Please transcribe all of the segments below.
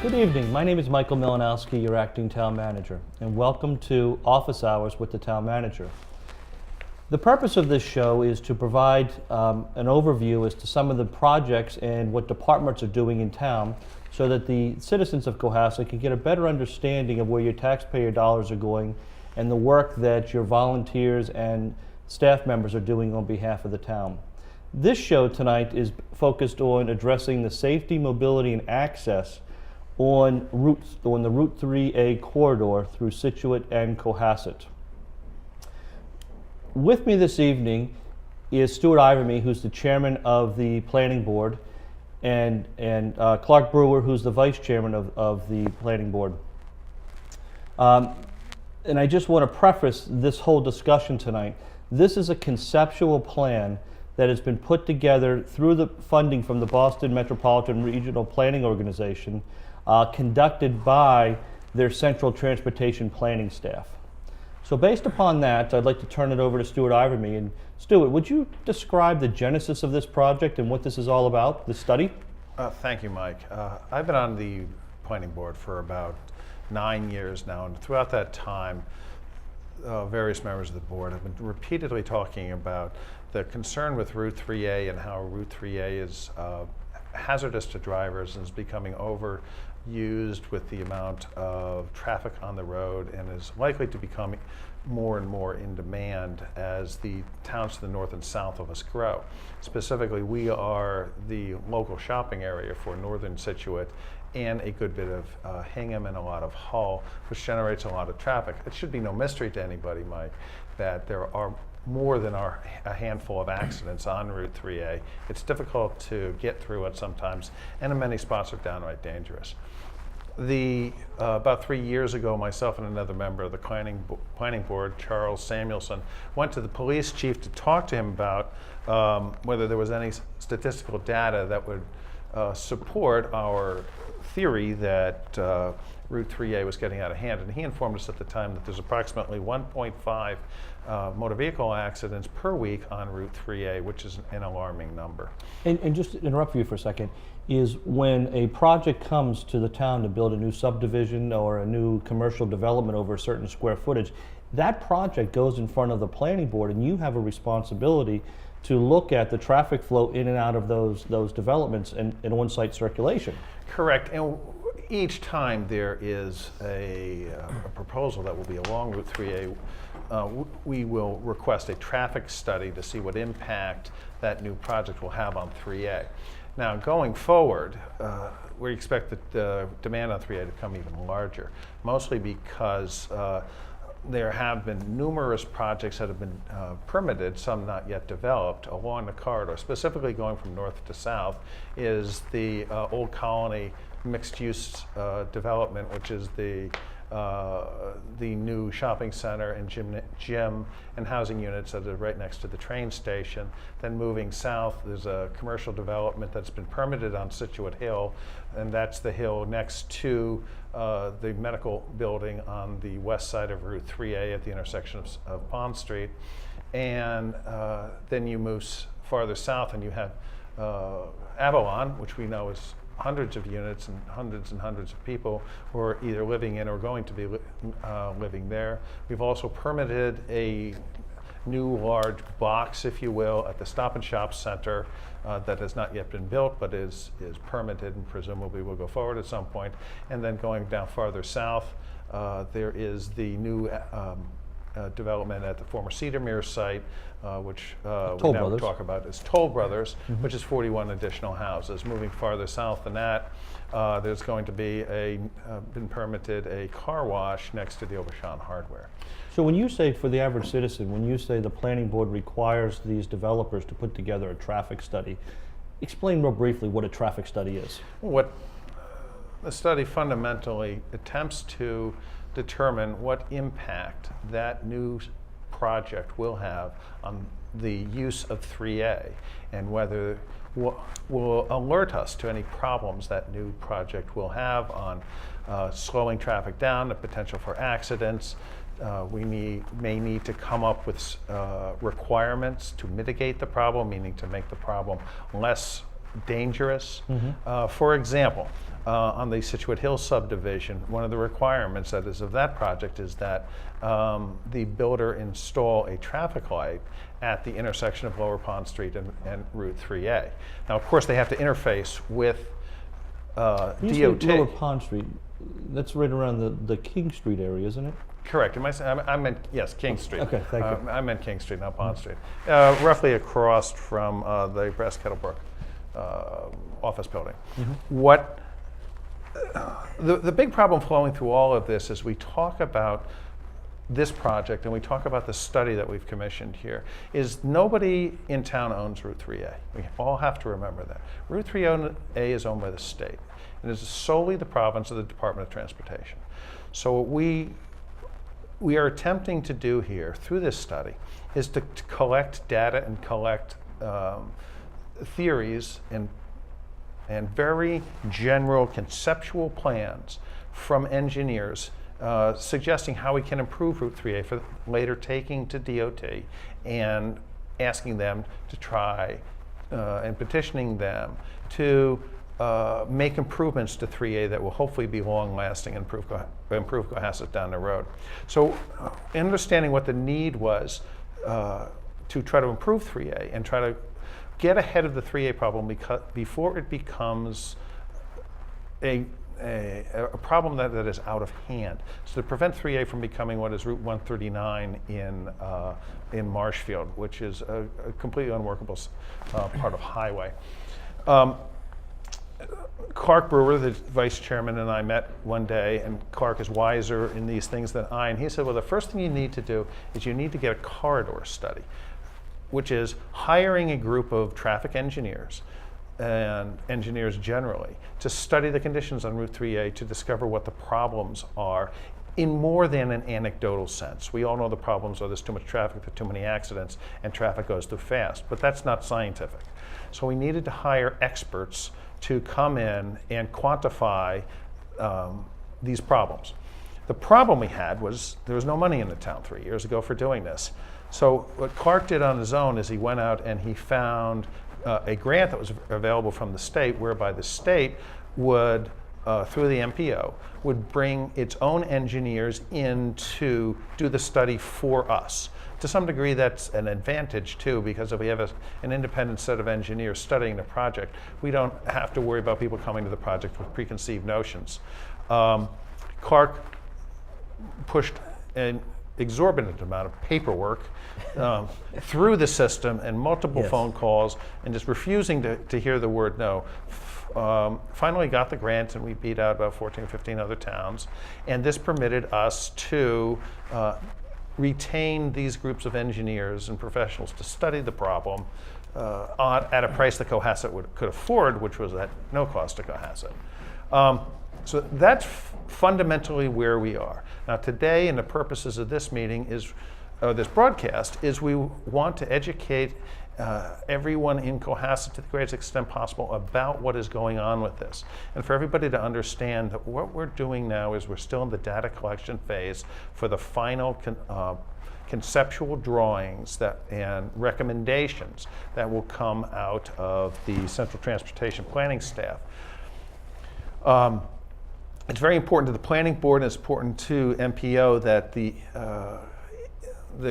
Good evening. My name is Michael Milanoski, your acting town manager, and welcome to Office Hours with the Town Manager. The purpose of this show is to provide an overview as to some of the projects and what departments are doing in town so that the citizens of Cohasset can get a better understanding of where your taxpayer dollars are going and the work that your volunteers and staff members are doing on behalf of the town. This show tonight is focused on addressing the safety, mobility, and access on the Route 3A corridor through Stuart and Cohasset. With me this evening is Stuart Ivimey, who's the chairman of the planning board, and Clark Brewer, who's the vice chairman of the planning board. And I just want to preface this whole discussion tonight. This is a conceptual plan that has been put together through the funding from the Boston Metropolitan Regional Planning Organization, conducted by their central transportation planning staff. So based upon that, I'd like to turn it over to Stuart Ivimey. And Stuart, would you describe the genesis of this project and what this is all about, the study? Thank you, Mike. I've been on the planning board for about 9 years now, and throughout that time, various members of the board have been repeatedly talking about the concern with Route 3A and how Route 3A is hazardous to drivers and is becoming overused with the amount of traffic on the road and is likely to become more and more in demand as the towns to the north and south of us grow. Specifically, we are the local shopping area for northern Scituate and a good bit of Hingham and a lot of Hull, which generates a lot of traffic. It should be no mystery to anybody, Mike, that there are more than a handful of accidents on Route 3A. It's difficult to get through it sometimes, and in many spots are downright dangerous. About 3 years ago, myself and another member of the planning board, Charles Samuelson, went to the police chief to talk to him about whether there was any statistical data that would support our theory that Route 3A was getting out of hand. And he informed us at the time that there's approximately 1.5 motor vehicle accidents per week on Route 3A, which is an alarming number. And just to interrupt you for a second, is when a project comes to the town to build a new subdivision or a new commercial development over a certain square footage, that project goes in front of the planning board and you have a responsibility to look at the traffic flow in and out of those developments and on-site circulation. Correct. And each time there is a proposal that will be along Route 3A, we will request a traffic study to see what impact that new project will have on 3A. Now, going forward, we expect that the demand on 3A to become even larger, mostly because there have been numerous projects that have been permitted, some not yet developed, along the corridor. Specifically going from north to south is the Old Colony mixed-use development, which is the new shopping center and gym and housing units that are right next to the train station. Then moving south, there's a commercial development that's been permitted on Scituate Hill, and that's the hill next to the medical building on the west side of Route 3A at the intersection of Pond Street. And then you move farther south and you have Avalon, which we know is hundreds of units and hundreds of people who are either living in or going to be living there. We've also permitted a new large box, if you will, at the Stop and Shop Center that has not yet been built but is permitted and presumably will go forward at some point. And then going down farther south, there is the new development at the former Cedarmere site, which we now talk about as Toll Brothers, which is 41 additional houses. Moving farther south than that, there's going to be been permitted a car wash next to the Aubuchon Hardware. So when you say, for the average citizen, when you say the planning board requires these developers to put together a traffic study, explain real briefly what a traffic study is. What the study fundamentally attempts to determine what impact that new project will have on the use of 3A and whether will alert us to any problems that new project will have on slowing traffic down, the potential for accidents. We may need to come up with requirements to mitigate the problem, meaning to make the problem less dangerous. For example, on the Situate Hills subdivision, one of the requirements that is of that project is that the builder install a traffic light at the intersection of Lower Pond Street and Route 3A. Now, of course, they have to interface with You say DOT. Lower Pond Street, that's right around the King Street area, isn't it? Correct. I meant, yes, King Street. Okay, thank you. I meant King Street, not Pond Street. Roughly across from the Brass Kettlebrook office building. What the big problem flowing through all of this is we talk about this project and we talk about the study that we've commissioned here, is nobody in town owns Route 3A. We all have to remember that. Route 3A is owned by the state. It is solely the province of the Department of Transportation. So what we are attempting to do here through this study is to collect data and collect theories and very general conceptual plans from engineers suggesting how we can improve Route 3A for later taking to DOT and asking them to try and petitioning them to make improvements to 3A that will hopefully be long-lasting and improve Cohasset down the road. So understanding what the need was to try to improve 3A and try to get ahead of the 3A problem before it becomes a problem that is out of hand. So to prevent 3A from becoming what is Route 139 in Marshfield, which is a completely unworkable part of highway. Clark Brewer, the vice chairman, and I met one day, and Clark is wiser in these things than I, and he said, well, the first thing you need to do is you need to get a corridor study, which is hiring a group of traffic engineers and engineers generally to study the conditions on Route 3A to discover what the problems are in more than an anecdotal sense. We all know the problems are there's too much traffic, there are too many accidents, and traffic goes too fast, but that's not scientific. So we needed to hire experts to come in and quantify these problems. The problem we had was there was no money in the town 3 years ago for doing this. So what Clark did on his own is he went out and he found a grant that was available from the state, whereby the state would, through the MPO, would bring its own engineers in to do the study for us. To some degree, that's an advantage too, because if we have an independent set of engineers studying the project, we don't have to worry about people coming to the project with preconceived notions. Clark pushed an exorbitant amount of paperwork through the system and multiple phone calls and just refusing to hear the word no. Finally got the grant, and we beat out about 14 or 15 other towns, and this permitted us to retain these groups of engineers and professionals to study the problem at a price that Cohasset could afford, which was at no cost to Cohasset. So that's fundamentally where we are. Now today, and the purposes of this meeting is, this broadcast, is we want to educate everyone in Cohasset to the greatest extent possible about what is going on with this. And for everybody to understand that what we're doing now is we're still in the data collection phase for the final conceptual drawings and recommendations that will come out of the Central Transportation Planning staff. It's very important to the Planning Board, and it's important to MPO that the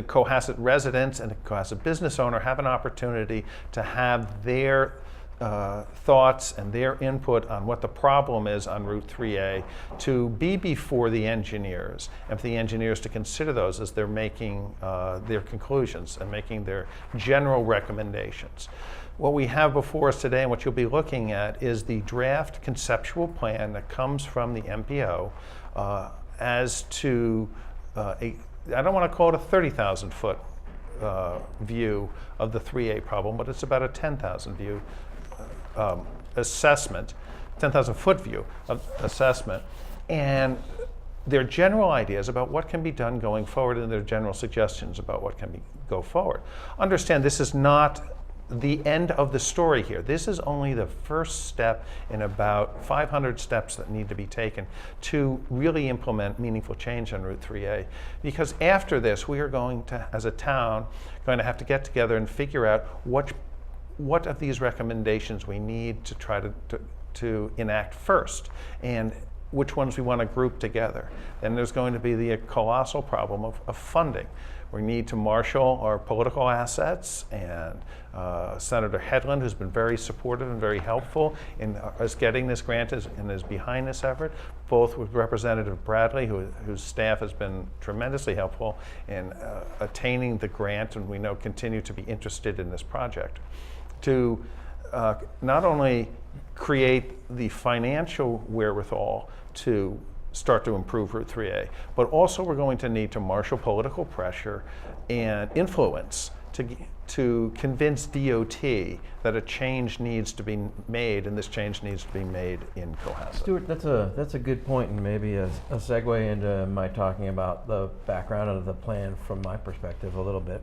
Cohasset residents and the Cohasset business owner have an opportunity to have their thoughts and their input on what the problem is on Route 3A to be before the engineers, and for the engineers to consider those as they're making their conclusions and making their general recommendations. What we have before us today and what you'll be looking at is the draft conceptual plan that comes from the MPO as to I don't want to call it a 30,000 foot view of the 3A problem, but it's about a 10,000 view assessment, 10,000 foot view of assessment, and their general ideas about what can be done going forward and their general suggestions about what can go forward. Understand, this is not the end of the story here. This is only the first step in about 500 steps that need to be taken to really implement meaningful change on Route 3A. Because after this, we are going to, as a town, going to have to get together and figure out what of these recommendations we need to try to enact first, and which ones we want to group together. Then there's going to be the colossal problem of funding. We need to marshal our political assets, and Senator Hedlund, who's been very supportive and very helpful in us getting this grant and is behind this effort, both with Representative Bradley, whose staff has been tremendously helpful in attaining the grant, and we know continue to be interested in this project, to not only create the financial wherewithal to start to improve Route 3A, but also we're going to need to marshal political pressure and influence to convince DOT that a change needs to be made, and this change needs to be made in Cohasset. Stuart, that's a good point, and maybe a segue into my talking about the background of the plan from my perspective a little bit.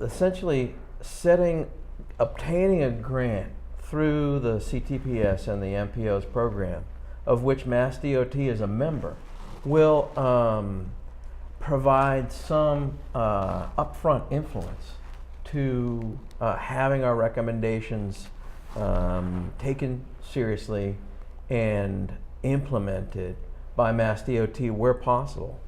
Essentially obtaining a grant through the CTPS and the MPO's program, of which Mass DOT is a member, will provide some upfront influence to having our recommendations taken seriously and implemented by Mass DOT where possible.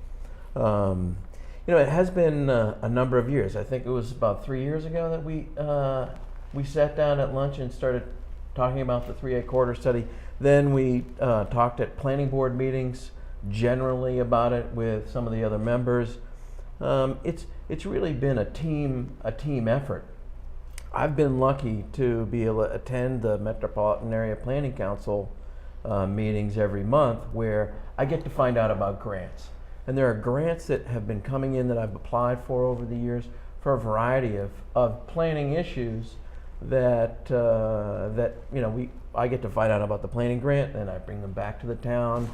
It has been a number of years. I think it was about 3 years ago that we sat down at lunch and started talking about the 3A corridor study. Then we talked at planning board meetings generally about it with some of the other members. It's really been a team effort. I've been lucky to be able to attend the Metropolitan Area Planning Council meetings every month, where I get to find out about grants. And there are grants that have been coming in that I've applied for over the years for a variety of planning issues that I get to find out about the planning grant, and I bring them back to the town,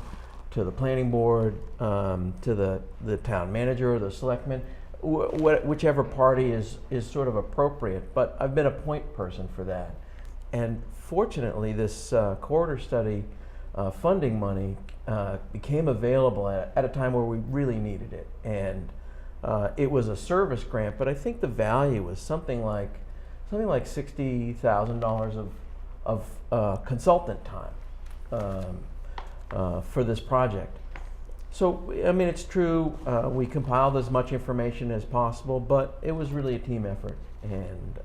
to the planning board, to the town manager or the selectman, whichever party is sort of appropriate. But I've been a point person for that. And fortunately, this corridor study funding money became available at a time where we really needed it. And it was a service grant, but I think the value was something like $60,000 of consultant time for this project. So, I mean, it's true, we compiled as much information as possible, but it was really a team effort. And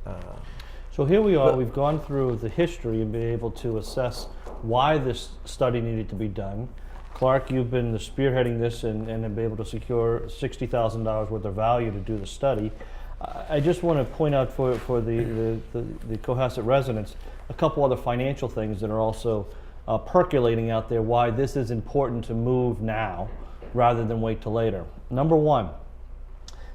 so here we are, we've gone through the history and been able to assess why this study needed to be done. Clark, you've been spearheading this and have been able to secure $60,000 worth of value to do the study. I just want to point out for the Cohasset residents a couple other financial things that are also percolating out there, why this is important to move now rather than wait till later. Number one,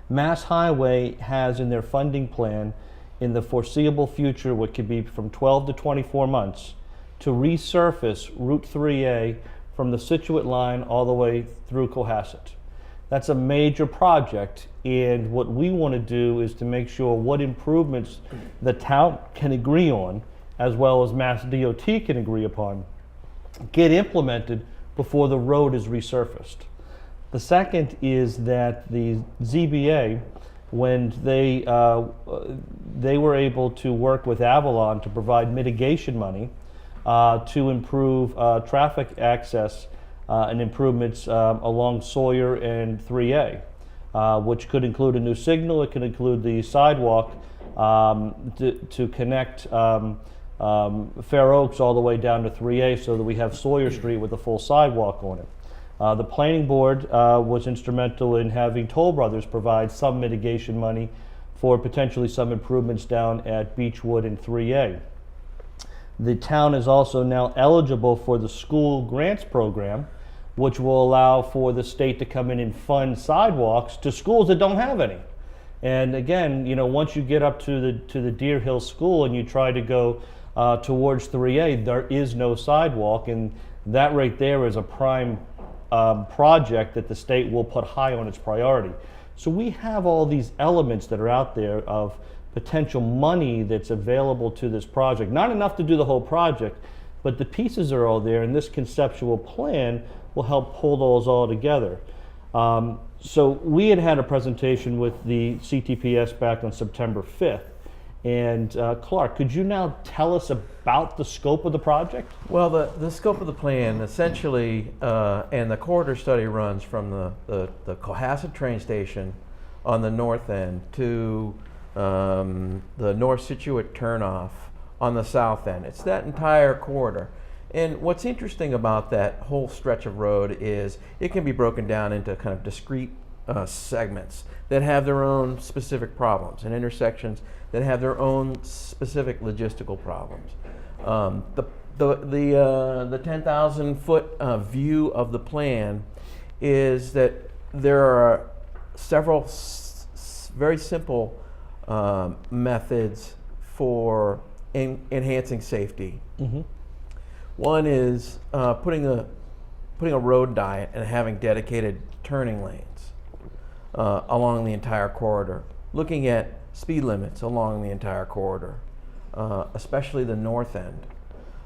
Mass Highway has in their funding plan in the foreseeable future, what could be from 12 to 24 months, to resurface Route 3A from the Situate line all the way through Cohasset. That's a major project, and what we want to do is to make sure what improvements the town can agree on, as well as Mass DOT can agree upon, get implemented before the road is resurfaced. The second is that the ZBA, when they were able to work with Avalon to provide mitigation money to improve traffic access and improvements along Sawyer and 3A, which could include a new signal. It could include the sidewalk to connect Fair Oaks all the way down to 3A, so that we have Sawyer Street with a full sidewalk on it. The planning board was instrumental in having Toll Brothers provide some mitigation money for potentially some improvements down at Beechwood and 3A. The town is also now eligible for the school grants program, which will allow for the state to come in and fund sidewalks to schools that don't have any. And again, once you get up to the Deer Hill School and you try to go towards 3A, there is no sidewalk, and that right there is a prime project that the state will put high on its priority. So we have all these elements that are out there of potential money that's available to this project. Not enough to do the whole project, but the pieces are all there, and this conceptual plan will help pull those all together. So we had a presentation with the CTPS back on September 5th. And Clark, could you now tell us about the scope of the project? Well, the scope of the plan essentially, and the corridor study runs from the Cohasset train station on the north end to the North Situate turnoff on the south end. It's that entire corridor. And what's interesting about that whole stretch of road is it can be broken down into kind of discrete segments that have their own specific problems and intersections that have their own specific logistical problems. The 10,000 foot view of the plan is that there are several very simple methods for enhancing safety. Mm-hmm. One is putting a road diet and having dedicated turning lanes along the entire corridor, looking at speed limits along the entire corridor, especially the north end,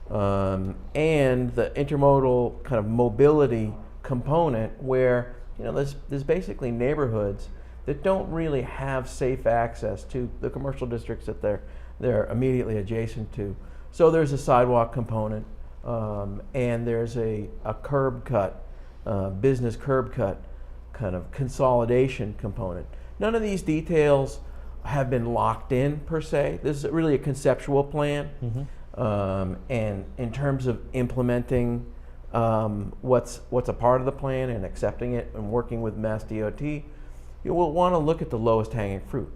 and the intermodal kind of mobility component where there's basically neighborhoods that don't really have safe access to the commercial districts that they're immediately adjacent to. So there's a sidewalk component, and there's a curb cut, business curb cut kind of consolidation component. None of these details have been locked in per se. This is really a conceptual plan. Mm-hmm. And in terms of implementing what's a part of the plan and accepting it and working with Mass DOT, you will want to look at the lowest hanging fruit,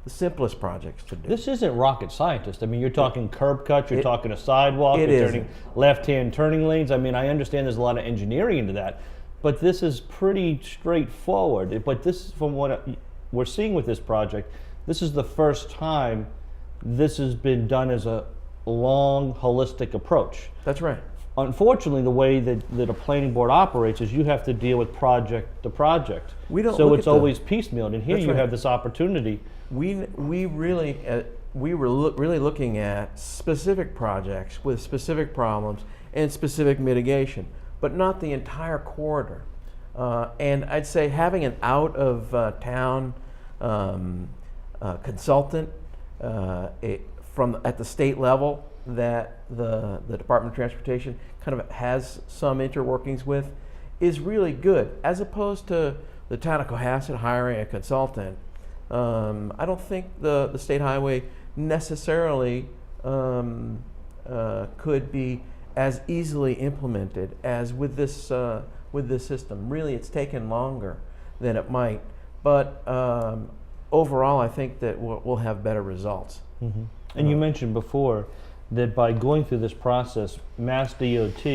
the simplest projects to do. This isn't rocket scientist. I mean, you're talking curb cuts, you're talking a sidewalk, it you're isn't. turning left-hand turning lanes. I mean, I understand there's a lot of engineering into that, but this is pretty straightforward. But this, from what we're seeing with this project, this is the first time this has been done as a long, holistic approach. That's right. Unfortunately, the way that a planning board operates is you have to deal with project to project. We don't so look it's at the- always piecemealed, and here That's you right. have this opportunity. We really really looking at specific projects with specific problems and specific mitigation, but not the entire corridor. And I'd say having an out of town consultant at the state level that the Department of Transportation kind of has some interworkings with is really good, as opposed to the town of Cohasset hiring a consultant. I don't think the state highway necessarily could be as easily implemented as with this system. Really, it's taken longer than it might, but overall, I think that we'll have better results. Mm-hmm. And you mentioned before that by going through this process, Mass DOT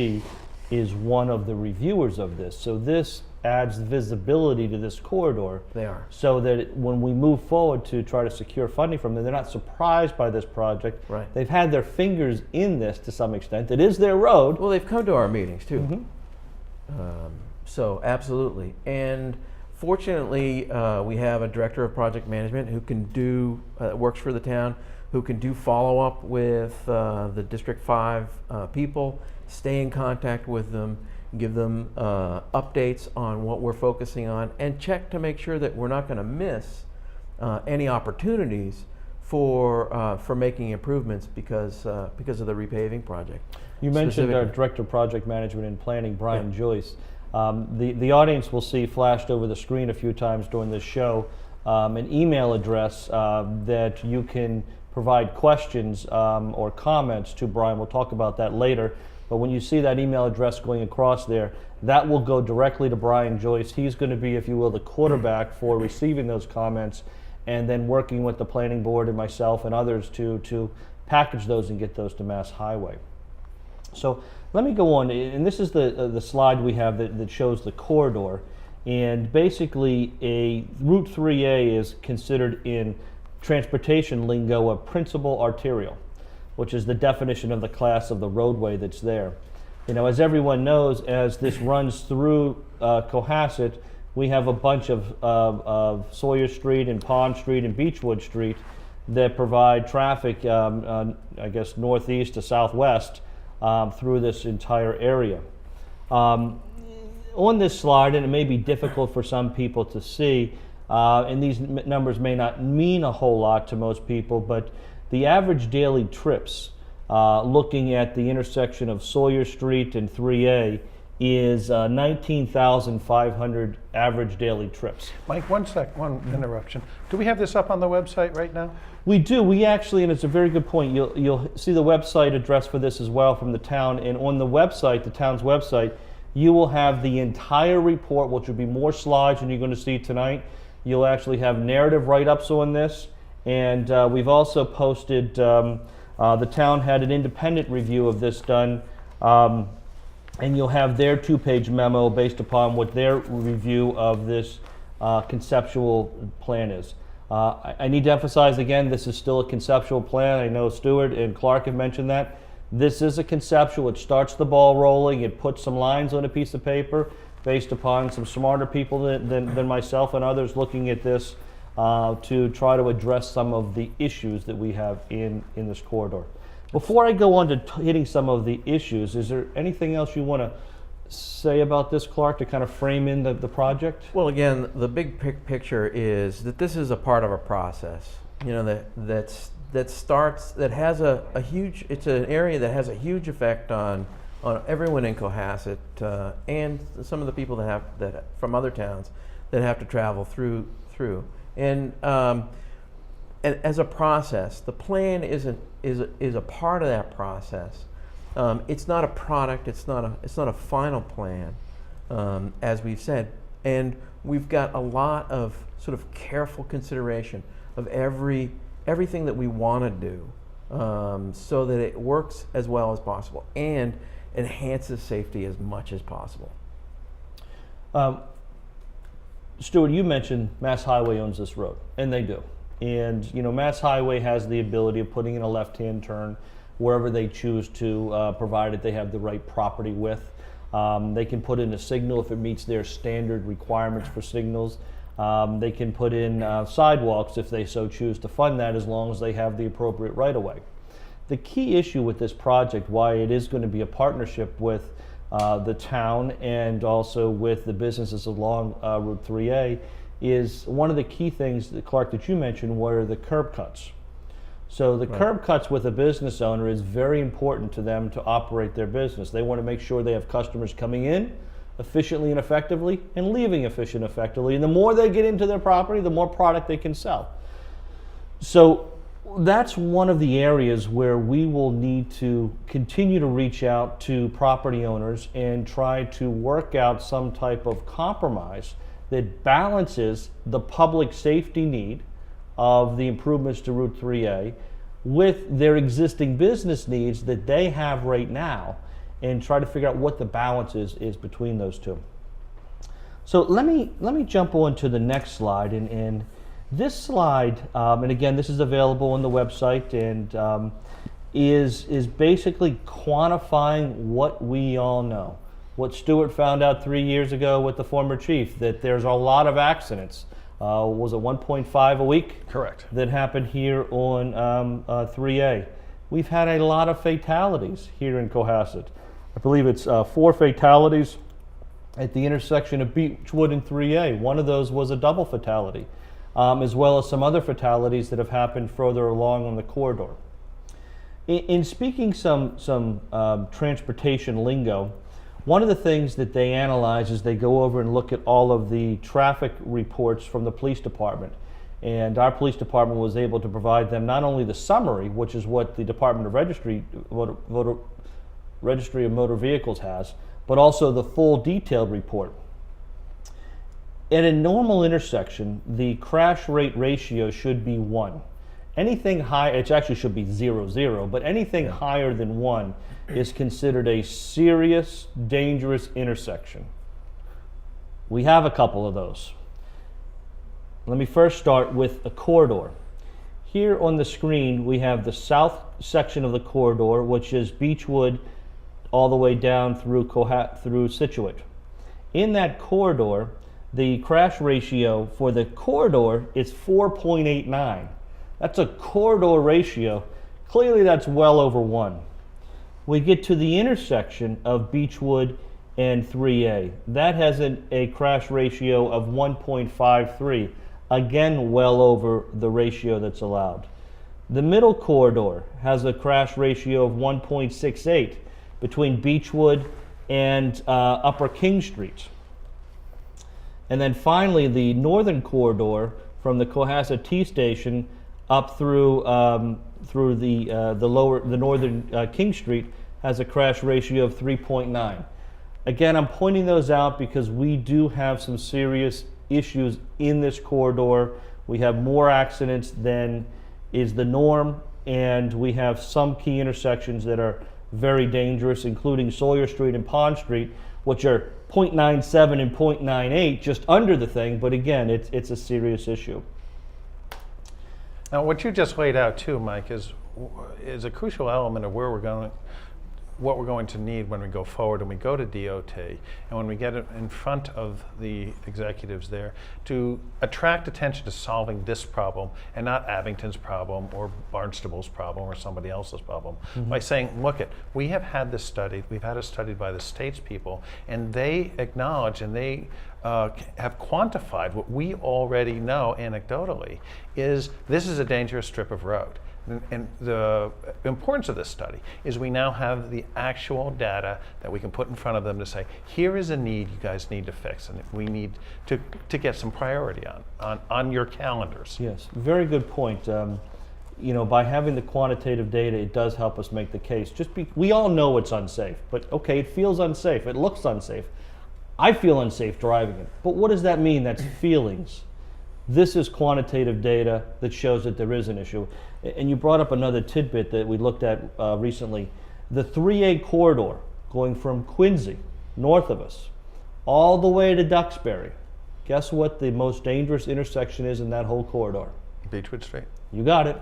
is one of the reviewers of this. So this adds visibility to this corridor. They are. So that when we move forward to try to secure funding from them, they're not surprised by this project. Right. They've had their fingers in this to some extent. It is their road. Well, they've come to our meetings too. Mm-hmm. So absolutely. And fortunately, we have a director of project management who can do, works for the town, who can do follow-up with the District 5 people, stay in contact with them, give them updates on what we're focusing on, and check to make sure that we're not going to miss any opportunities for making improvements because of the repaving project. You mentioned our Specifically. Director of Project Management and Planning, Brian Yeah. Joyce. The audience will see flashed over the screen a few times during this show an email address that you can provide questions or comments to Brian. We'll talk about that later. But when you see that email address going across there, that will go directly to Brian Joyce. He's going to be, if you will, the quarterback for receiving those comments and then working with the planning board and myself and others to package those and get those to Mass Highway. So let me go on, and this is the slide we have that shows the corridor. And basically, a Route 3A is considered in transportation lingo a principal arterial, which is the definition of the class of the roadway that's there. You know, as everyone knows, as this runs through Cohasset, we have a bunch of Sawyer Street and Pond Street and Beechwood Street that provide traffic, I guess, northeast to southwest through this entire area. on this slide, and it may be difficult for some people to see, and these numbers may not mean a whole lot to most people, but the average daily trips looking at the intersection of Sawyer Street and 3A is 19,500 average daily trips. Mike, one interruption. Do we have this up on the website right now? We do. We actually, and it's a very good point, you'll see the website address for this as well from the town, and on the website, the town's website, you will have the entire report, which will be more slides than you're going to see tonight. You'll actually have narrative write-ups on this, and we've also posted, the town had an independent review of this done, and you'll have their 2-page memo based upon what their review of this conceptual plan is. I need to emphasize again, this is still a conceptual plan. I know Stuart and Clark have mentioned that. This is a conceptual. It starts the ball rolling. It puts some lines on a piece of paper based upon some smarter people than myself and others looking at this to try to address some of the issues that we have in this corridor. Before I go on to hitting some of the issues, is there anything else you want to say about this, Clark, to kind of frame in the project? Well, again, the big picture is that this is a part of a process, you know, that has a huge, it's an area that has a huge effect on everyone in Cohasset and some of the people that from other towns that have to travel through. And as a process, the plan is a part of that process. It's not a product. It's not a final plan, as we've said. And we've got a lot of sort of careful consideration of everything that we want to do, so that it works as well as possible and enhances safety as much as possible. Stuart, you mentioned Mass Highway owns this road, and they do. And you know, Mass Highway has the ability of putting in a left-hand turn wherever they choose to, provided they have the right property width. They can put in a signal if it meets their standard requirements for signals. They can put in sidewalks if they so choose to fund that, as long as they have the appropriate right-of-way. The key issue with this project, why it is going to be a partnership with the town and also with the businesses along Route 3A, is one of the key things, that, Clark, that you mentioned were the curb cuts. So the curb cuts with a business owner is very important to them to operate their business. They want to make sure they have customers coming in efficiently and effectively and leaving efficient and effectively. And the more they get into their property, the more product they can sell. So that's one of the areas where we will need to continue to reach out to property owners and try to work out some type of compromise that balances the public safety need of the improvements to Route 3A with their existing business needs that they have right now, and try to figure out what the balance is between those two. So let me jump on to the next slide, and this slide, and again, this is available on the website, and is basically quantifying what we all know. What Stuart found out 3 years ago with the former chief, that there's a lot of accidents. Was it 1.5 a week? Correct. That happened here on 3A. We've had a lot of fatalities here in Cohasset. I believe it's 4 fatalities at the intersection of Beechwood and 3A. One of those was a double fatality, as well as some other fatalities that have happened further along on the corridor. In speaking some transportation lingo, one of the things that they analyze is they go over and look at all of the traffic reports from the police department. And our police department was able to provide them not only the summary, which is what the Department of Registry of Motor Vehicles has, but also the full detailed report. At a normal intersection, the crash rate ratio should be 1. Anything high, it actually should be 0, but anything higher than 1 is considered a serious, dangerous intersection. We have a couple of those. Let me first start with a corridor. Here on the screen, we have the south section of the corridor, which is Beechwood all the way down through Situate. In that corridor, the crash ratio for the corridor is 4.89. That's a corridor ratio. Clearly, that's well over 1. We get to the intersection of Beechwood and 3A. That has a crash ratio of 1.53, again well over the ratio that's allowed. The middle corridor has a crash ratio of 1.68 between Beechwood and Upper King Street. And then finally, the northern corridor from the Cohasset T station up through the northern King Street has a crash ratio of 3.9. Again, I'm pointing those out because we do have some serious issues in this corridor. We have more accidents than is the norm, and we have some key intersections that are very dangerous, including Sawyer Street and Pond Street, which are 0.97 and 0.98, just under the thing, but again, it's a serious issue. Now, what you just laid out too, Mike, is a crucial element of where what we're going to need when we go forward and we go to DOT and when we get it in front of the executives there to attract attention to solving this problem and not Abington's problem or Barnstable's problem or somebody else's problem. By saying, look, we have had this studied, we've had it studied by the state's people, and they acknowledge and they have quantified what we already know anecdotally is this is a dangerous strip of road. And the importance of this study is we now have the actual data that we can put in front of them to say, here is a need you guys need to fix, and we need to get some priority on your calendars. Yes, very good point. You know, by having the quantitative data, it does help us make the case. We all know it's unsafe, but okay, it feels unsafe, it looks unsafe. I feel unsafe driving it, but what does that mean? That's feelings. This is quantitative data that shows that there is an issue. And you brought up another tidbit that we looked at recently. The 3A corridor going from Quincy, north of us, all the way to Duxbury. Guess what the most dangerous intersection is in that whole corridor? Beechwood Street. You got it.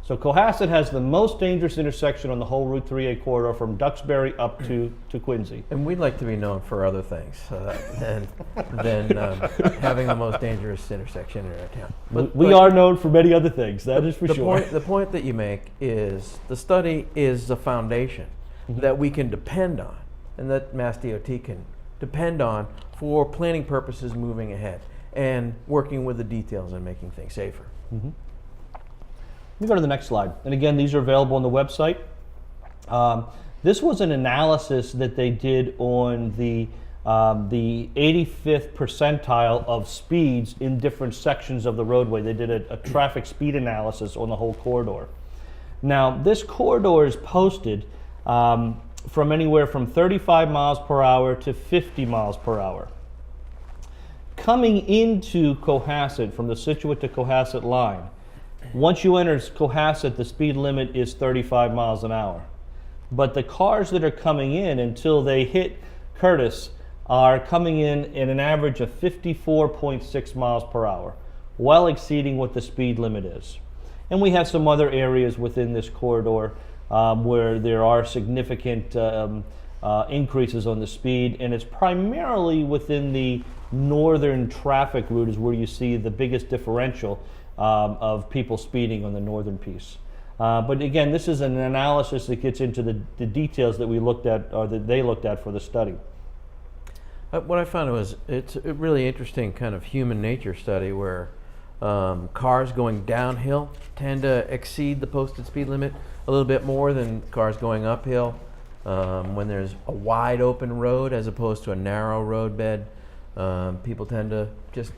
So Cohasset has the most dangerous intersection on the whole Route 3A corridor from Duxbury up to Quincy. And we'd like to be known for other things than having the most dangerous intersection in our town. But we are known for many other things, that is for sure. The point that you make is the study is the foundation that we can depend on and that Mass DOT can depend on for planning purposes moving ahead and working with the details and making things safer. Let me go to the next slide. And again, these are available on the website. This was an analysis that they did on the 85th percentile of speeds in different sections of the roadway. They did a traffic speed analysis on the whole corridor. Now, this corridor is posted from anywhere from 35 miles per hour to 50 miles per hour. Coming into Cohasset from the Scituate to Cohasset line, once you enter Cohasset, the speed limit is 35 miles an hour. But the cars that are coming in until they hit Curtis are coming in at an average of 54.6 miles per hour, well exceeding what the speed limit is. And we have some other areas within this corridor where there are significant increases on the speed, and it's primarily within the northern traffic route is where you see the biggest differential of people speeding on the northern piece. But again, this is an analysis that gets into the details that we looked at, or that they looked at for the study. What I found was it's a really interesting kind of human nature study where cars going downhill tend to exceed the posted speed limit a little bit more than cars going uphill. When there's a wide open road as opposed to a narrow roadbed, people tend to just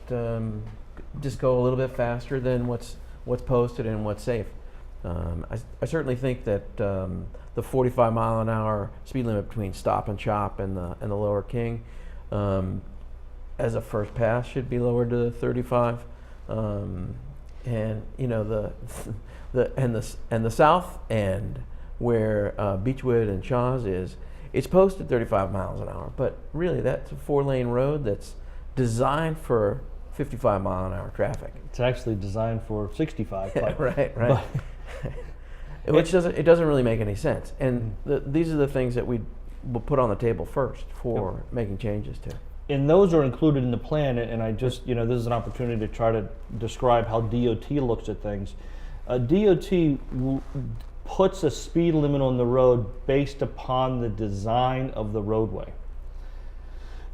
go a little bit faster than what's posted and what's safe. I certainly think that the 45 mile an hour speed limit between Stop and Shop and the Lower King, as a first pass, should be lowered to 35. And you know the south end where Beechwood and Shaw's is, it's posted 35 miles an hour, but really that's a 4-lane road that's designed for 55 mile an hour traffic. It's actually designed for 65. But, right. Which doesn't really make any sense. And these are the things that we will put on the table first for making changes to. And those are included in the plan, and I just, this is an opportunity to try to describe how DOT looks at things. DOT puts a speed limit on the road based upon the design of the roadway.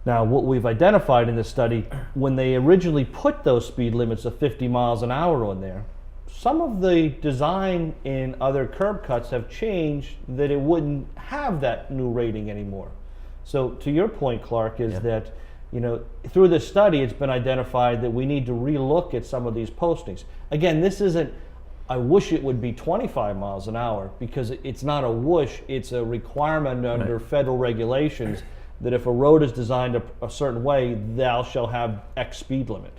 Now, what we've identified in this study, when they originally put those speed limits of 50 miles an hour on there, some of the design in other curb cuts have changed that it wouldn't have that new rating anymore. So to your point, Clark, is that, you know, through this study, it's been identified that we need to relook at some of these postings. Again, this isn't, I wish it would be 25 miles an hour, because it's not a wish, it's a requirement under federal regulations that if a road is designed a certain way, thou shall have X speed limit.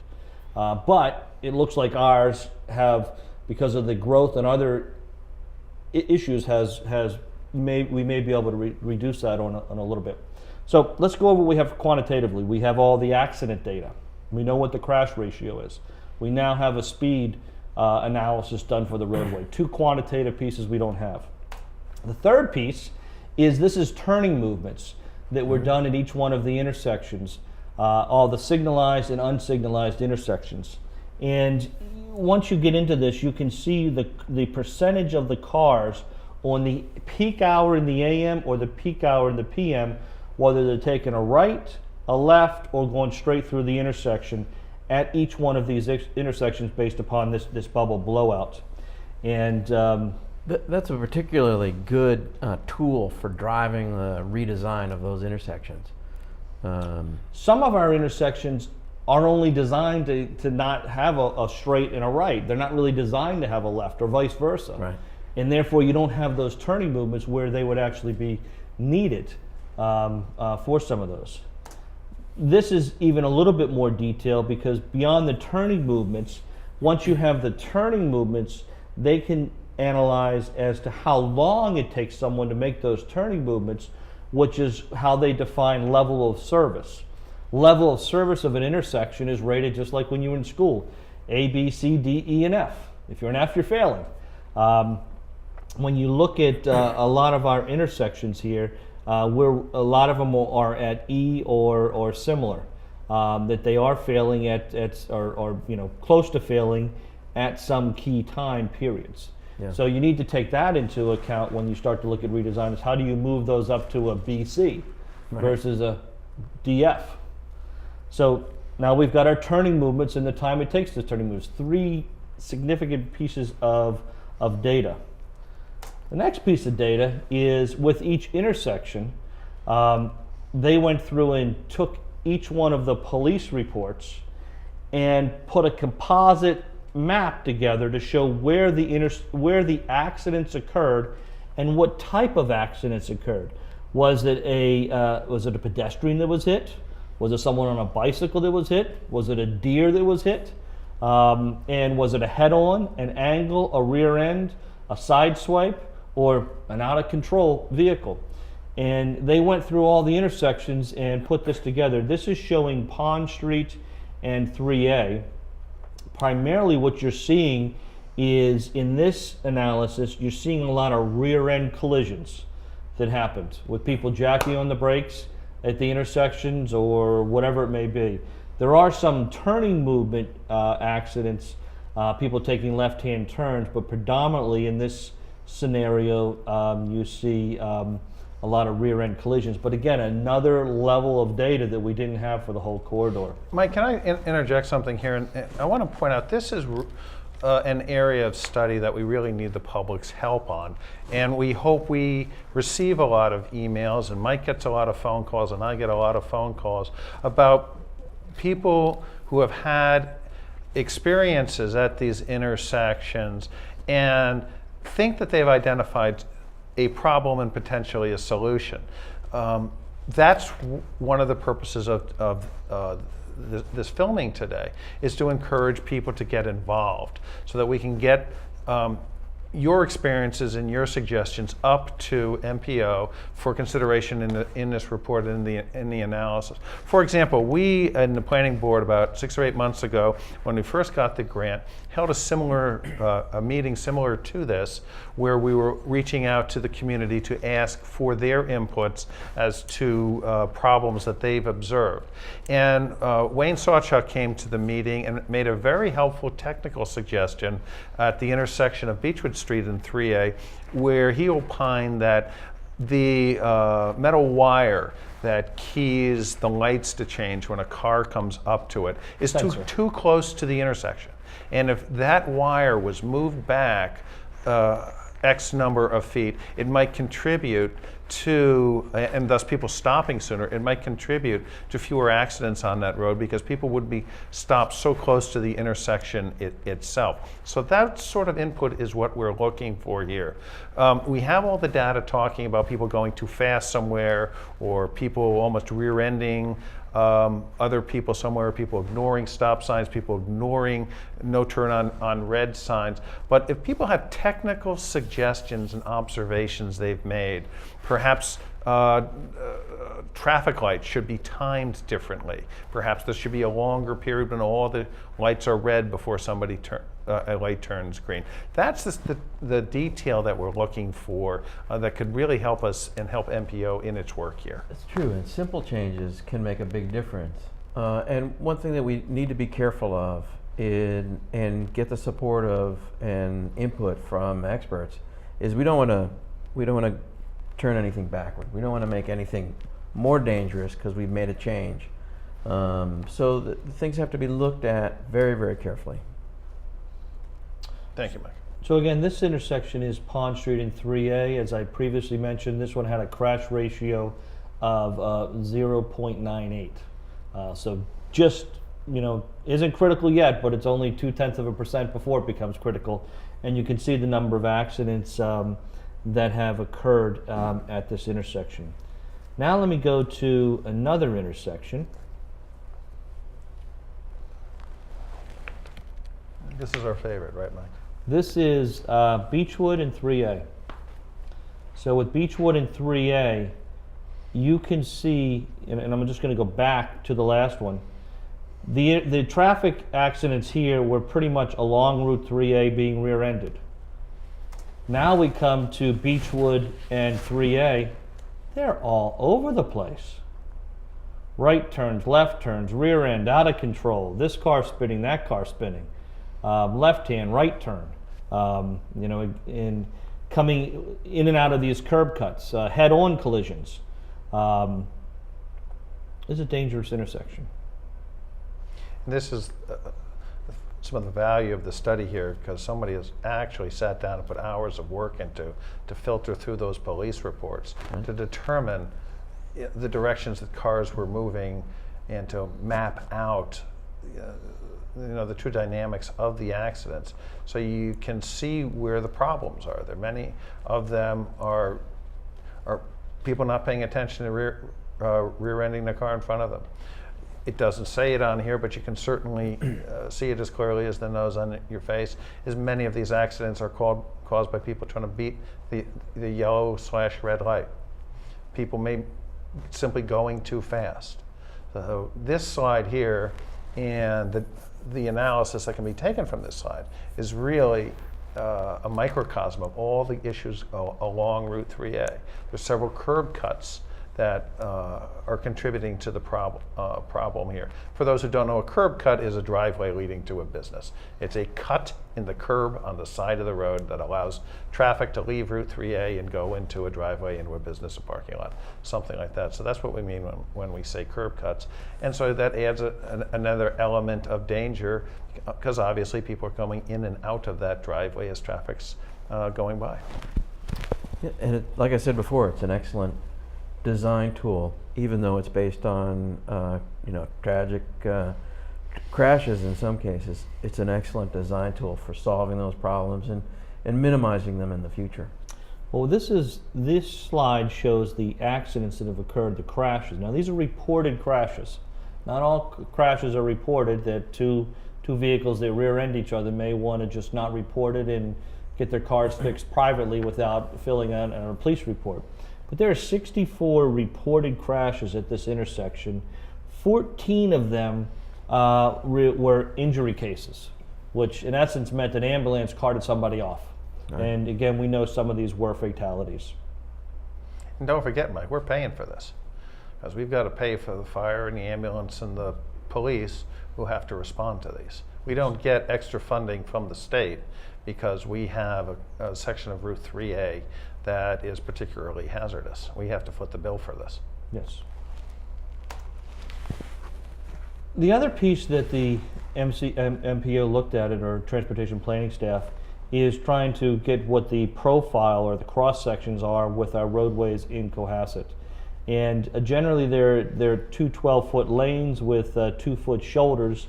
But it looks like ours have, because of the growth and other issues, we may be able to reduce that on a little bit. So let's go over what we have quantitatively. We have all the accident data. We know what the crash ratio is. We now have a speed analysis done for the roadway. Two quantitative pieces we don't have. The third piece is this is turning movements that were done at each one of the intersections, all the signalized and unsignalized intersections. And once you get into this, you can see the percentage of the cars on the peak hour in the AM or the peak hour in the PM, whether they're taking a right, a left, or going straight through the intersection at each one of these intersections based upon this bubble blowout. And that's a particularly good tool for driving the redesign of those intersections. Some of our intersections are only designed to not have a straight and a right. They're not really designed to have a left or vice versa. Right. And therefore you don't have those turning movements where they would actually be needed for some of those. This is even a little bit more detailed, because beyond the turning movements, once you have the turning movements, they can analyze as to how long it takes someone to make those turning movements, which is how they define level of service. Level of service of an intersection is rated just like when you were in school: A, B, C, D, E, and F. If you're an F, you're failing. When you look at a lot of our intersections here, a lot of them are at E or similar, that they are failing at or you know, close to failing at some key time periods. Yeah. So you need to take that into account when you start to look at redesign. Is how do you move those up to a BC versus a DF? So now we've got our turning movements and the time it takes to turning moves. Three significant pieces of data. The next piece of data is with each intersection, they went through and took each one of the police reports and put a composite map together to show where the accidents occurred and what type of accidents occurred. Was it a pedestrian that was hit? Was it someone on a bicycle that was hit? Was it a deer that was hit? And was it a head-on, an angle, a rear end, a side swipe, or an out-of-control vehicle? And they went through all the intersections and put this together. This is showing Pond Street and 3A. Primarily what you're seeing is, in this analysis, you're seeing a lot of rear-end collisions that happened with people jacking on the brakes at the intersections or whatever it may be. There are some turning movement accidents, people taking left-hand turns, but predominantly in this scenario, you see a lot of rear-end collisions. But again, another level of data that we didn't have for the whole corridor. Mike, can I interject something here? And I want to point out, this is an area of study that we really need the public's help on. And we hope we receive a lot of emails, and Mike gets a lot of phone calls, and I get a lot of phone calls about people who have had experiences at these intersections and think that they've identified a problem and potentially a solution. That's one of the purposes of this filming today, is to encourage people to get involved so that we can get your experiences and your suggestions up to MPO for consideration in this report and in the analysis. For example, we in the planning board about 6 or 8 months ago, when we first got the grant, held a meeting similar to this, where we were reaching out to the community to ask for their inputs as to problems that they've observed. And Wayne Sawchuk came to the meeting and made a very helpful technical suggestion at the intersection of Beechwood Street and 3A, where he opined that the metal wire that keys the lights to change when a car comes up to it is too close to the intersection. And if that wire was moved back X number of feet, it might contribute to, and thus people stopping sooner, it might contribute to fewer accidents on that road because people would be stopped so close to the intersection itself. So that sort of input is what we're looking for here. We have all the data talking about people going too fast somewhere, or people almost rear-ending other people somewhere, people ignoring stop signs, people ignoring no turn on red signs. But if people have technical suggestions and observations they've made, perhaps traffic lights should be timed differently. Perhaps there should be a longer period when all the lights are red before a light turns green. That's the detail that we're looking for that could really help us and help MPO in its work here. It's true, and simple changes can make a big difference. And one thing that we need to be careful of and get the support of and input from experts is we don't want to turn anything backward. We don't want to make anything more dangerous because we've made a change. So the things have to be looked at very, very carefully. Thank you, Mike. So again, this intersection is Pond Street and 3A. As I previously mentioned, this one had a crash ratio of 0.98. So just, isn't critical yet, but it's only 0.2% before it becomes critical. And you can see the number of accidents that have occurred at this intersection. Now let me go to another intersection. This is our favorite, right, Mike? This is Beechwood and 3A. So with Beechwood and 3A, you can see, and I'm just going to go back to the last one, the traffic accidents here were pretty much along Route 3A being rear-ended. Now we come to Beechwood and 3A, they're all over the place. Right turns, left turns, rear end, out of control, this car spinning, that car spinning. Left hand, right turn, in coming in and out of these curb cuts, head-on collisions. It's a dangerous intersection. This is some of the value of the study here, because somebody has actually sat down and put hours of work into to filter through those police reports to determine the directions that cars were moving and to map out the true dynamics of the accidents, so you can see where the problems are. There many of them are people not paying attention to rear-ending the car in front of them. It doesn't say it on here, but you can certainly see it as clearly as the nose on your face. As many of these accidents are caused by people trying to beat the yellow/red light. People may simply going too fast. So this slide here and the analysis that can be taken from this slide is really a microcosm of all the issues along Route 3A. There's several curb cuts that are contributing to the problem here. For those who don't know, a curb cut is a driveway leading to a business. It's a cut in the curb on the side of the road that allows traffic to leave Route 3A and go into a driveway, into a business or parking lot, something like that. So that's what we mean when we say curb cuts. And so that adds another element of danger, because obviously people are coming in and out of that driveway as traffic's going by. Yeah, and like I said before, it's an excellent design tool, even though it's based on tragic crashes in some cases. It's an excellent design tool for solving those problems and minimizing them in the future. Well, this slide shows the accidents that have occurred, the crashes. Now these are reported crashes. Not all crashes are reported. That two vehicles that rear-end each other may want to just not report it and get their cars fixed privately without filling out a police report. But there are 64 reported crashes at this intersection. 14 of them were injury cases, which in essence meant an ambulance carted somebody off. Right. And again, we know some of these were fatalities. And don't forget, Mike, we're paying for this, because we've got to pay for the fire and the ambulance and the police who have to respond to these. We don't get extra funding from the state because we have a section of Route 3A that is particularly hazardous. We have to foot the bill for this. Yes. The other piece that the MPO looked at it, or transportation planning staff, is trying to get what the profile or the cross sections are with our roadways in Cohasset. And generally they're two 12-foot lanes with 2-foot shoulders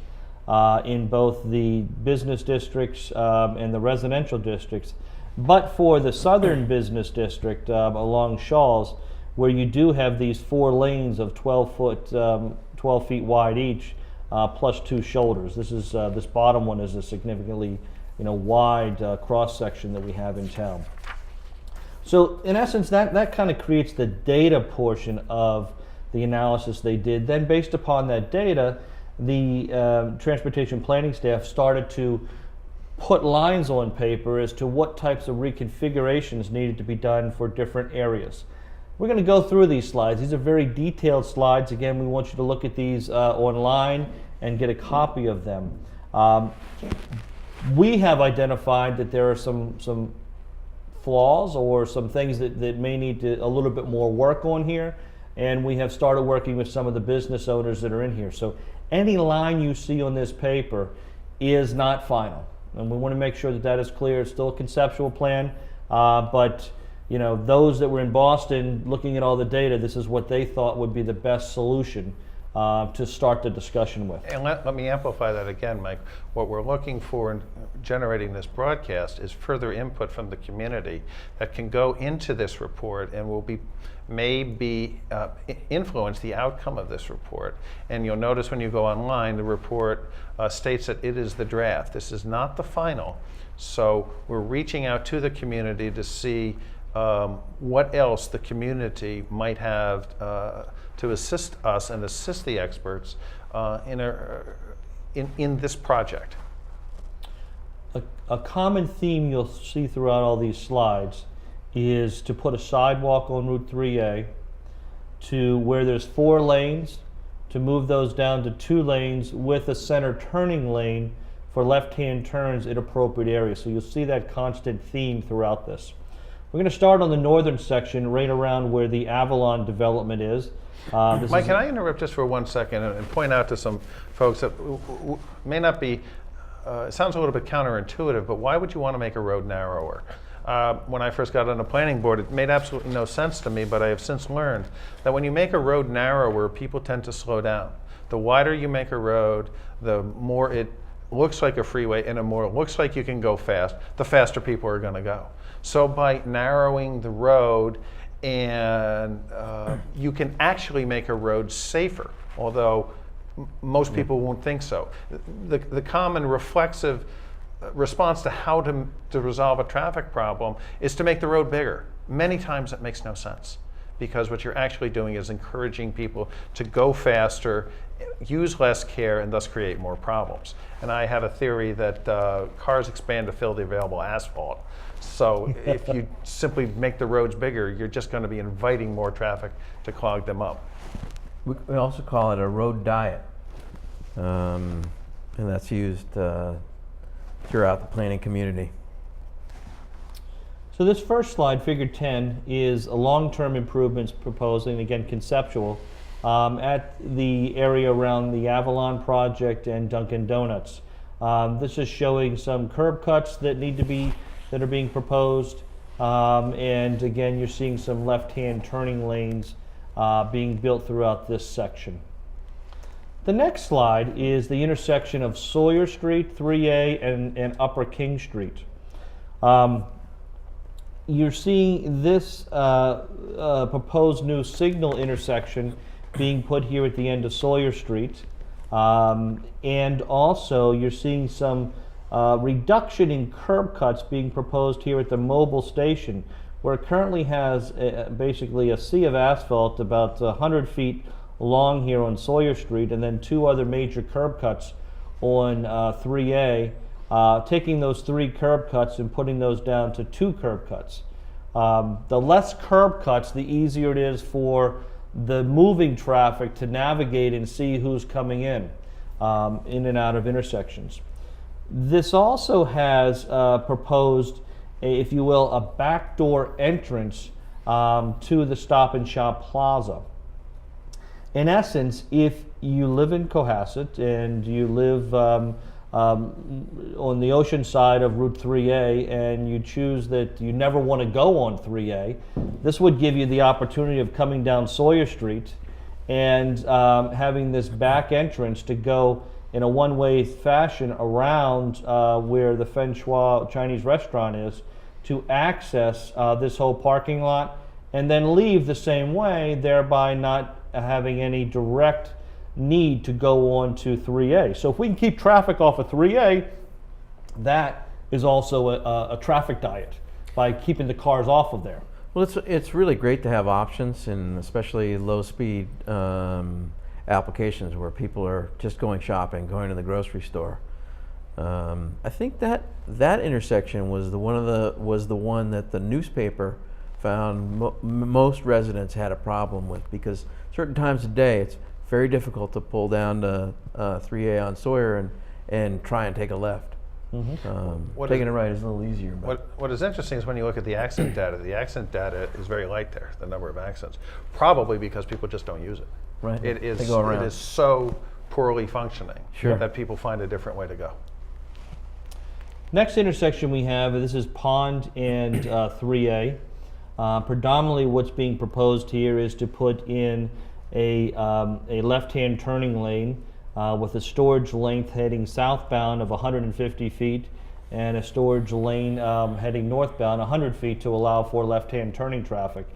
in both the business districts and the residential districts. But for the southern business district along Shaw's, where you do have these 4 lanes of 12 feet wide each, plus 2 shoulders. This bottom one is a significantly wide cross section that we have in town. So in essence, that kind of creates the data portion of the analysis they did. Then based upon that data, the transportation planning staff started to put lines on paper as to what types of reconfigurations needed to be done for different areas. We're going to go through these slides. These are very detailed slides. Again, we want you to look at these online and get a copy of them. We have identified that there are some flaws or some things that may need a little bit more work on here, and we have started working with some of the business owners that are in here. So any line you see on this paper is not final, and we want to make sure that is clear. It's still a conceptual plan, but those that were in Boston looking at all the data, this is what they thought would be the best solution to start the discussion with. And let me amplify that again, Mike. What we're looking for in generating this broadcast is further input from the community that can go into this report and may influence the outcome of this report. And you'll notice when you go online, the report states that it is the draft. This is not the final. So we're reaching out to the community to see what else the community might have to assist us and assist the experts in this project. A common theme you'll see throughout all these slides is to put a sidewalk on Route 3A, to where there's 4 lanes, to move those down to 2 lanes with a center turning lane for left-hand turns in appropriate areas. So you'll see that constant theme throughout this. We're going to start on the northern section, right around where the Avalon development is. Mike, can I interrupt just for 1 second and point out to some folks that may not be, it sounds a little bit counterintuitive, but why would you want to make a road narrower? When I first got on the planning board, it made absolutely no sense to me, but I have since learned that when you make a road narrower, people tend to slow down. The wider you make a road, the more it looks like a freeway and the more it looks like you can go fast, the faster people are going to go. So by narrowing the road, and you can actually make a road safer, although most people won't think so. The common reflexive response to how to resolve a traffic problem is to make the road bigger. Many times it makes no sense, because what you're actually doing is encouraging people to go faster, use less care, and thus create more problems. And I have a theory that cars expand to fill the available asphalt. So if you simply make the roads bigger, you're just going to be inviting more traffic to clog them up. We also call it a road diet, and that's used throughout the planning community. So this first slide, figure 10, is a long-term improvements proposing, again conceptual, at the area around the Avalon project and Dunkin' Donuts. This is showing some curb cuts that are being proposed, and again you're seeing some left-hand turning lanes being built throughout this section. The next slide is the intersection of Sawyer Street, 3A, and Upper King Street. You're seeing this proposed new signal intersection being put here at the end of Sawyer Street, and also you're seeing some reduction in curb cuts being proposed here at the mobile station, where it currently has basically a sea of asphalt about 100 feet long here on Sawyer Street, and then 2 other major curb cuts on 3A, taking those 3 curb cuts and putting those down to 2 curb cuts. The less curb cuts, the easier it is for the moving traffic to navigate and see who's coming in and out of intersections. This also has proposed, if you will, a backdoor entrance to the Stop and Shop Plaza. In essence, if you live in Cohasset and you live on the ocean side of Route 3A and you choose that you never want to go on 3A, this would give you the opportunity of coming down Sawyer Street and having this back entrance to go in a one-way fashion around where the Feng Shui Chinese restaurant is to access this whole parking lot and then leave the same way, thereby not having any direct need to go on to 3A. So if we can keep traffic off of 3A, that is also a traffic diet by keeping the cars off of there. Well, it's really great to have options, and especially low-speed applications where people are just going shopping, going to the grocery store. I think that intersection was the one that the newspaper found most residents had a problem with, because certain times of day it's very difficult to pull down to 3A on Sawyer and try and take a left. Taking a right is a little easier. But What is interesting is when you look at the accident data, the accident data is very light there, the number of accidents, probably because people just don't use it. right, It is, they go around. it is so poorly functioning Sure. that people find a different way to go. Next intersection we have, this is Pond and 3A. Predominantly what's being proposed here is to put in a left-hand turning lane with a storage length heading southbound of 150 feet and a storage lane heading northbound 100 feet to allow for left-hand turning traffic.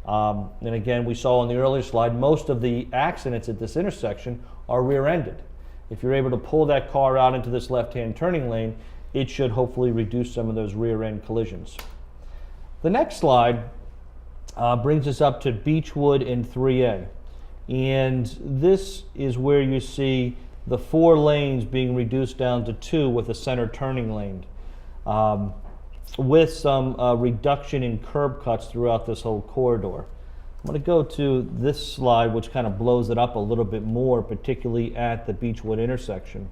And again, we saw on the earlier slide, most of the accidents at this intersection are rear-ended. If you're able to pull that car out into this left-hand turning lane, it should hopefully reduce some of those rear-end collisions. The next slide brings us up to Beechwood and 3A. And this is where you see the 4 lanes being reduced down to 2 with a center turning lane, with some reduction in curb cuts throughout this whole corridor. I'm going to go to this slide, which kind of blows it up a little bit more, particularly at the Beechwood intersection.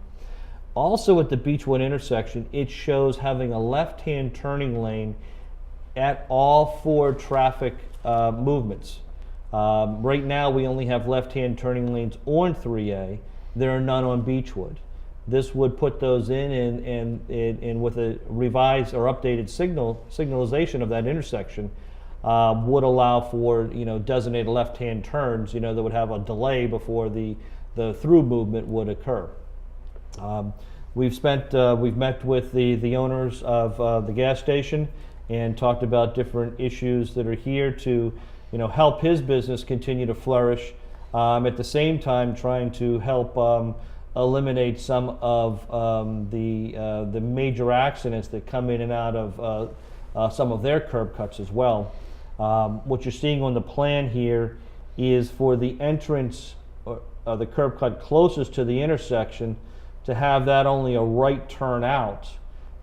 Also at the Beechwood intersection, it shows having a left-hand turning lane at all 4 traffic movements. Right now we only have left-hand turning lanes on 3A. There are none on Beechwood. This would put those in and with a revised or updated signalization of that intersection would allow for designated left-hand turns that would have a delay before the through movement would occur. We've met with the owners of the gas station and talked about different issues that are here to help his business continue to flourish, at the same time trying to help eliminate some of the major accidents that come in and out of some of their curb cuts as well. What you're seeing on the plan here is for the entrance or the curb cut closest to the intersection to have that only a right turn out,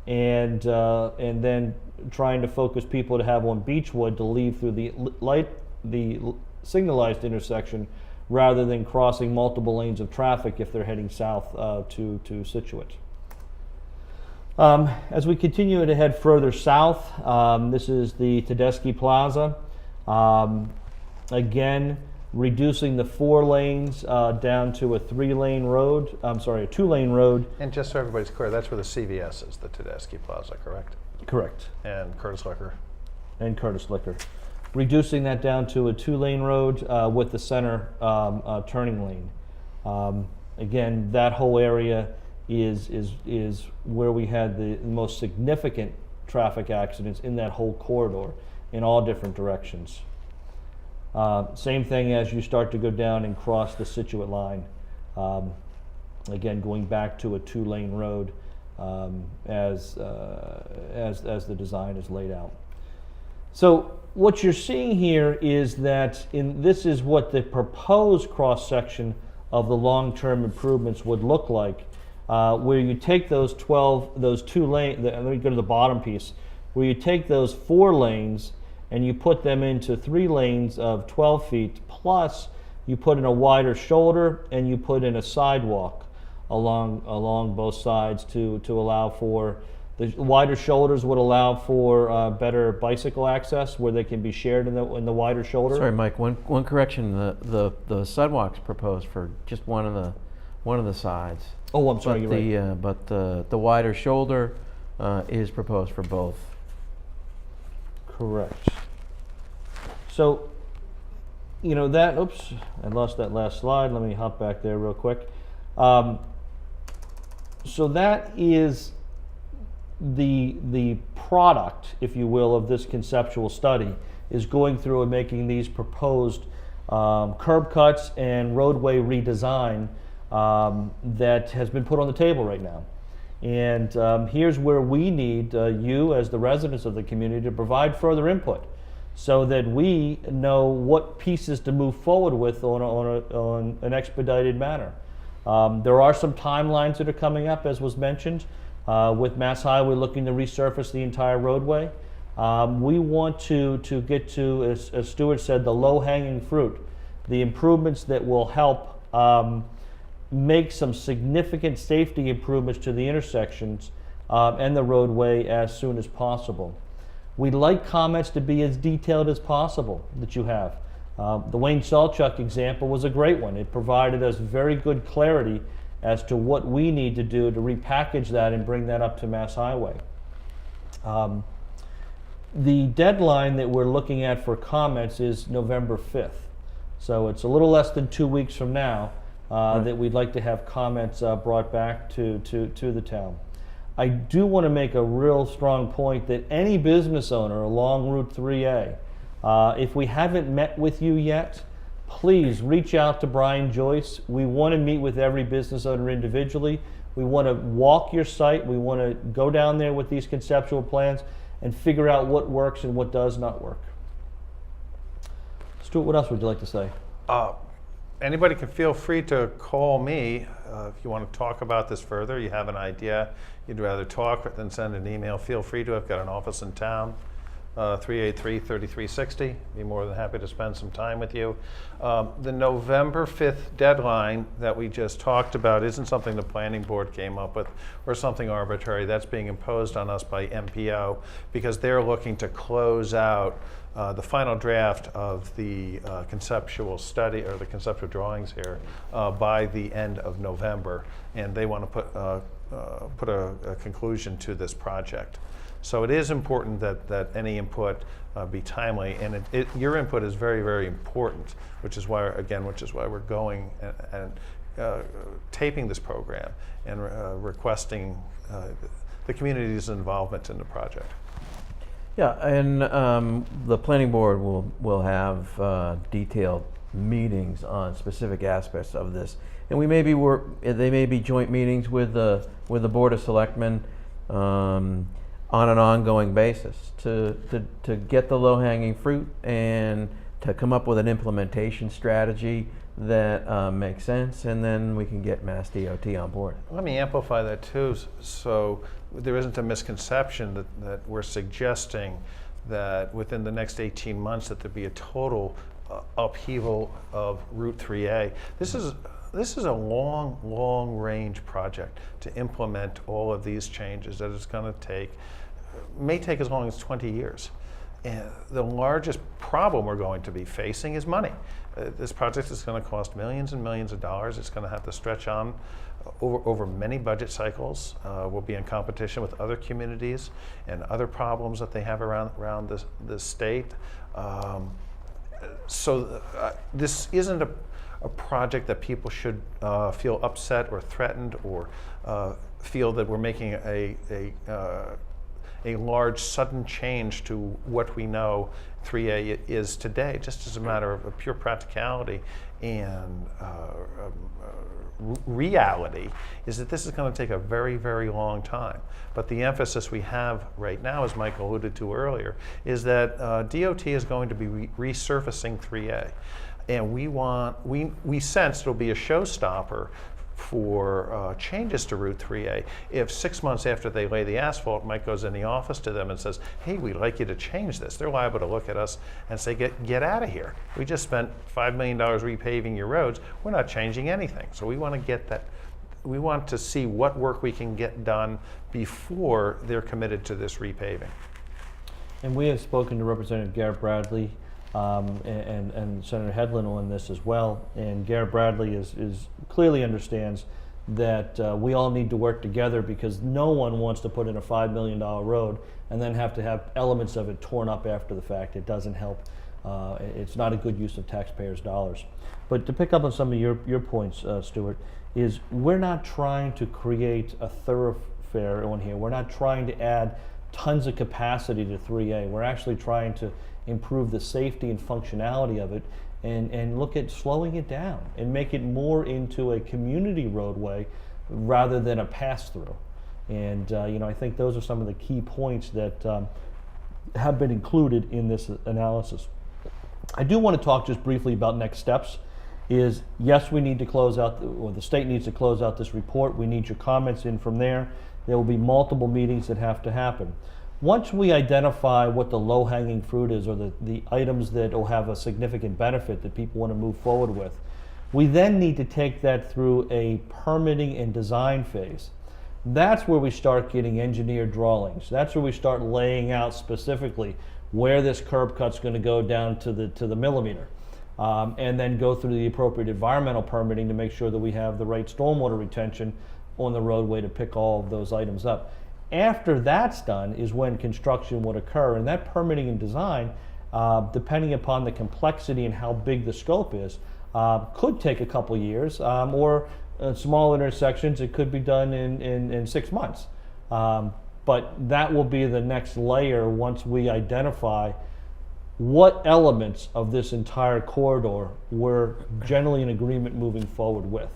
and then trying to focus people to have on Beechwood to leave through the signalized intersection rather than crossing multiple lanes of traffic if they're heading south to Situate. As we continue to head further south, this is the Tedeschi Plaza. Again, reducing the 4 lanes down to a 2-lane road. And just so everybody's clear, that's where the CVS is, the Tedeschi Plaza, correct? Correct. And Curtis Liquor. And Curtis Liquor. Reducing that down to a 2-lane road with the center turning lane. Again, that whole area is where we had the most significant traffic accidents in that whole corridor in all different directions. Same thing as you start to go down and cross the Situate line. Again, going back to a 2-lane road as the design is laid out. So what you're seeing here is that this is what the proposed cross-section of the long-term improvements would look like, where you take those 2 lanes, let me go to the bottom piece, where you take those 4 lanes and you put them into 3 lanes of 12 feet, plus you put in a wider shoulder and you put in a sidewalk. along both sides to allow for the wider shoulders would allow for better bicycle access where they can be shared in the wider shoulder. Sorry, Mike. One correction. The sidewalks proposed for just one of the sides. Oh, I'm sorry. But You're right. But the wider shoulder is proposed for both. Correct. So, you know that. Oops, I lost that last slide. Let me hop back there real quick. So that is the product, if you will, of this conceptual study is going through and making these proposed curb cuts and roadway redesign that has been put on the table right now. And here's where we need you as the residents of the community to provide further input so that we know what pieces to move forward with on an expedited manner. There are some timelines that are coming up, as was mentioned, with Mass Highway looking to resurface the entire roadway. We want to get to, as Stuart said, the low-hanging fruit, the improvements that will help make some significant safety improvements to the intersections and the roadway as soon as possible. We'd like comments to be as detailed as possible that you have. The Wayne Salchuk example was a great one. It provided us very good clarity as to what we need to do to repackage that and bring that up to Mass Highway. The deadline that we're looking at for comments is November 5th. So it's a little less than 2 weeks from now that we'd like to have comments brought back to the town. I do want to make a real strong point that any business owner along Route 3A, if we haven't met with you yet, please reach out to Brian Joyce. We want to meet with every business owner individually. We want to walk your site. We want to go down there with these conceptual plans and figure out what works and what does not work. Stuart, what else would you like to say? Anybody can feel free to call me if you want to talk about this further. You have an idea, you'd rather talk than send an email. Feel free to. I've got an office in town. 383-3360. Be more than happy to spend some time with you. The November 5th deadline that we just talked about isn't something the planning board came up with or something arbitrary. That's being imposed on us by MPO because they're looking to close out the final draft of the conceptual study or the conceptual drawings here by the end of November, and they want to put a conclusion to this project. So it is important that any input be timely, and your input is very, very important, which is why we're going and taping this program and requesting the community's involvement in the project. Yeah, and the planning board will have detailed meetings on specific aspects of this, and they may be joint meetings with the Board of Selectmen on an ongoing basis to get the low-hanging fruit and to come up with an implementation strategy that makes sense, and then we can get Mass DOT on board. Let me amplify that too, so there isn't a misconception that we're suggesting that within the next 18 months that there be a total upheaval of Route 3A. This is a long range project to implement all of these changes that it's going to may take as long as 20 years. And the largest problem we're going to be facing is money. This project is going to cost millions and millions of dollars. It's going to have to stretch on over many budget cycles. We'll be in competition with other communities and other problems that they have around the state. So this isn't a project that people should feel upset or threatened or feel that we're making a large sudden change to what we know 3A is today, just as a matter of pure practicality and reality, is that this is going to take a very, very long time. But the emphasis we have right now, as Mike alluded to earlier, is that DOT is going to be resurfacing 3A. And we sense it'll be a showstopper for changes to Route 3A. If 6 months after they lay the asphalt, Mike goes in the office to them and says, hey, we'd like you to change this, they're liable to look at us and say, get out of here. We just spent $5 million repaving your roads. We're not changing anything. So we want to get that. we want to see what work we can get done before they're committed to this repaving. And we have spoken to Representative Garrett Bradley and Senator Hedlund on this as well. And Garrett Bradley is clearly understands that we all need to work together, because no one wants to put in a $5 million road and then have to have elements of it torn up after the fact. It doesn't help. It's not a good use of taxpayers' dollars. But to pick up on some of your points, Stuart, is we're not trying to create a thoroughfare on here. We're not trying to add tons of capacity to 3A. We're actually trying to improve the safety and functionality of it, and look at slowing it down and make it more into a community roadway rather than a pass-through. And I think those are some of the key points that have been included in this analysis. I do want to talk just briefly about next steps. Is yes, we need to close out, or the state needs to close out this report. We need your comments in from there. There will be multiple meetings that have to happen. Once we identify what the low-hanging fruit is, or the items that will have a significant benefit that people want to move forward with, we then need to take that through a permitting and design phase. That's where we start getting engineered drawings. That's where we start laying out specifically where this curb cut's going to go down to the millimeter, and then go through the appropriate environmental permitting to make sure that we have the right stormwater retention on the roadway to pick all of those items up. After that's done is when construction would occur, and that permitting and design, depending upon the complexity and how big the scope is, could take a couple years, or small intersections, it could be done in 6 months. But that will be the next layer once we identify what elements of this entire corridor we're generally in agreement moving forward with.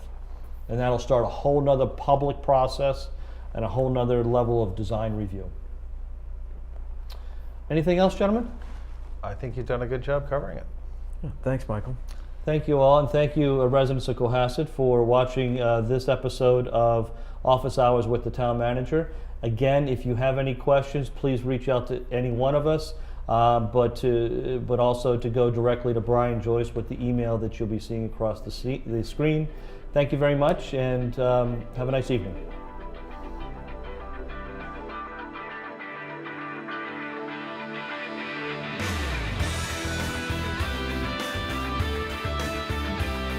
And that'll start a whole nother public process and a whole nother level of design review. Anything else, gentlemen? I think you've done a good job covering it. Thanks, Michael. Thank you all, and thank you, residents of Cohasset, for watching this episode of Office Hours with the Town Manager. Again, if you have any questions, please reach out to any one of us, but also to go directly to Brian Joyce with the email that you'll be seeing across the screen. Thank you very much, and have a nice evening.